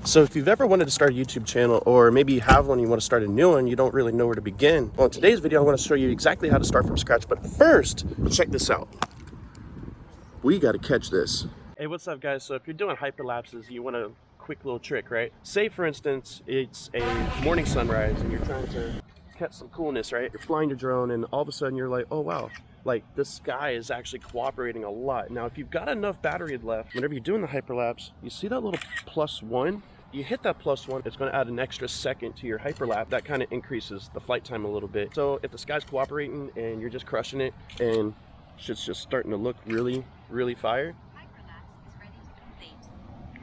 So if you've ever wanted to start a YouTube channel, or maybe you have one and you want to start a new one, you don't really know where to begin. Well, in today's video, I want to show you exactly how to start from scratch. But first, check this out. We got to catch this. Hey, what's up, guys? So if you're doing hyperlapses, you want a quick little trick, right? Say, for instance, it's a morning sunrise and you're trying to catch some coolness, right? You're flying your drone and all of a sudden you're like, oh, wow. Like, the sky is actually cooperating a lot. Now, if you've got enough battery left, whenever you're doing the hyperlapse, you see that little +1? You hit that +1, it's going to add an extra second to your hyperlapse. That kind of increases the flight time a little bit. So if the sky's cooperating and you're just crushing it and shit's just starting to look really, really fire,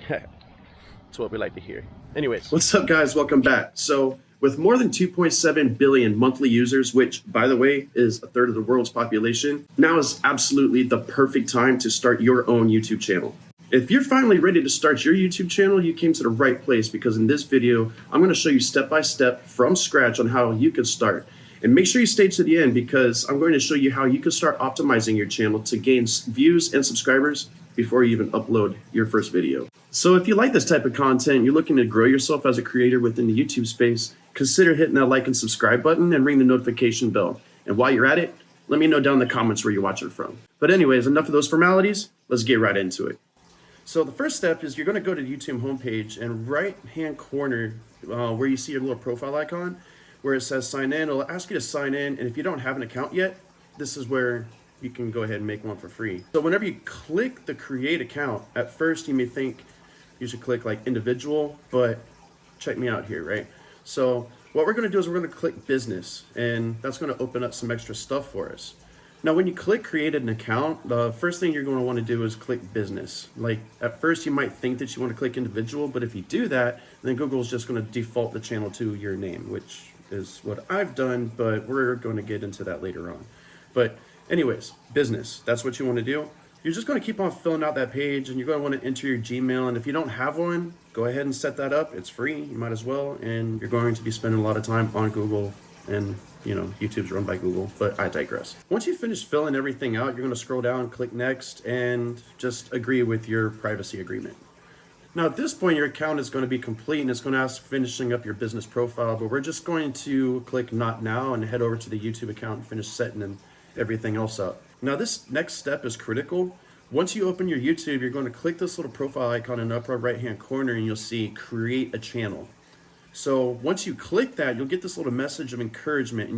that's what we like to hear. Anyways, what's up, guys? Welcome back. So with more than 2.7 billion monthly users, which, by the way, is a third of the world's population, now is absolutely the perfect time to start your own YouTube channel. If you're finally ready to start your YouTube channel, you came to the right place, because in this video, I'm going to show you step-by-step from scratch on how you can start. And make sure you stay to the end, because I'm going to show you how you can start optimizing your channel to gain views and subscribers before you even upload your first video. So if you like this type of content, you're looking to grow yourself as a creator within the YouTube space, consider hitting that like and subscribe button and ring the notification bell. And while you're at it, let me know down in the comments where you're watching from. But anyways, enough of those formalities, let's get right into it. So the first step is you're going to go to the YouTube homepage, and right hand corner where you see your little profile icon where it says sign in, it'll ask you to sign in. And if you don't have an account yet, this is where you can go ahead and make one for free. So whenever you click the create account, at first you may think you should click like individual, but check me out here, right? So what we're going to do is we're going to click business, and that's going to open up some extra stuff for us. Now, when you click create an account, the first thing you're going to want to do is click business. Like, at first you might think that you want to click individual, but if you do that, then Google's just going to default the channel to your name, which is what I've done, but we're going to get into that later on. But anyways, business, that's what you want to do. You're just going to keep on filling out that page, and you're going to want to enter your Gmail. And if you don't have one, go ahead and set that up. It's free. You might as well. And you're going to be spending a lot of time on Google, and you know, YouTube's run by Google, but I digress. Once you finish filling everything out, you're going to scroll down, click next, and just agree with your privacy agreement. Now, at this point, your account is going to be complete, and it's going to ask finishing up your business profile, but we're just going to click not now and head over to the YouTube account and finish setting and everything else up. Now, this next step is critical. Once you open your YouTube, you're going to click this little profile icon in the upper right-hand corner, and you'll see create a channel. So once you click that, you'll get this little message of encouragement,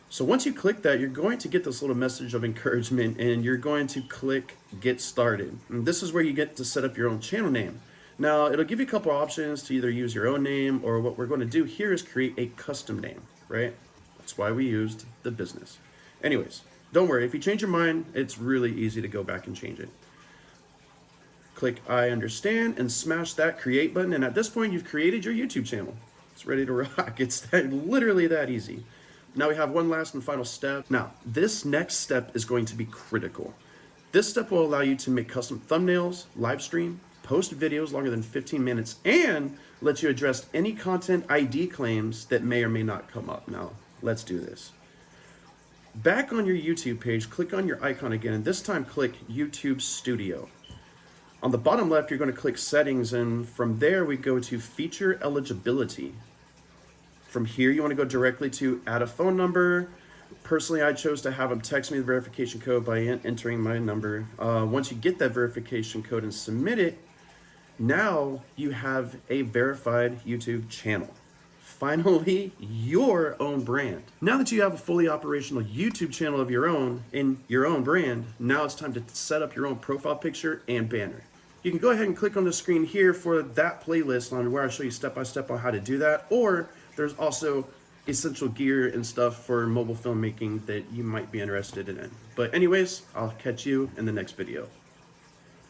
so once you click that, you're going to get this little message of encouragement, and you're going to click get started. And this is where you get to set up your own channel name. Now, it'll give you a couple options to either use your own name, or what we're going to do here is create a custom name, right? That's why we used the business. Anyways, don't worry, if you change your mind, it's really easy to go back and change it. Click I understand and smash that create button, and at this point you've created your YouTube channel. It's ready to rock. It's literally that easy. Now we have one last and final step. Now, this next step is going to be critical. This step will allow you to make custom thumbnails, live stream, post videos longer than 15 minutes, and let you address any content ID claims that may or may not come up. Now, let's do this. Back on your YouTube page, click on your icon again, and this time click YouTube Studio. On the bottom left, you're going to click settings, and from there we go to feature eligibility. From here, you want to go directly to add a phone number. Personally, I chose to have them text me the verification code by entering my number. Once you get that verification code and submit it, now you have a verified YouTube channel. Finally, your own brand. Now that you have a fully operational YouTube channel of your own in your own brand, now it's time to set up your own profile picture and banner. You can go ahead and click on the screen here for that playlist on where I show you step-by-step on how to do that, or there's also essential gear and stuff for mobile filmmaking that you might be interested in. But anyways, I'll catch you in the next video.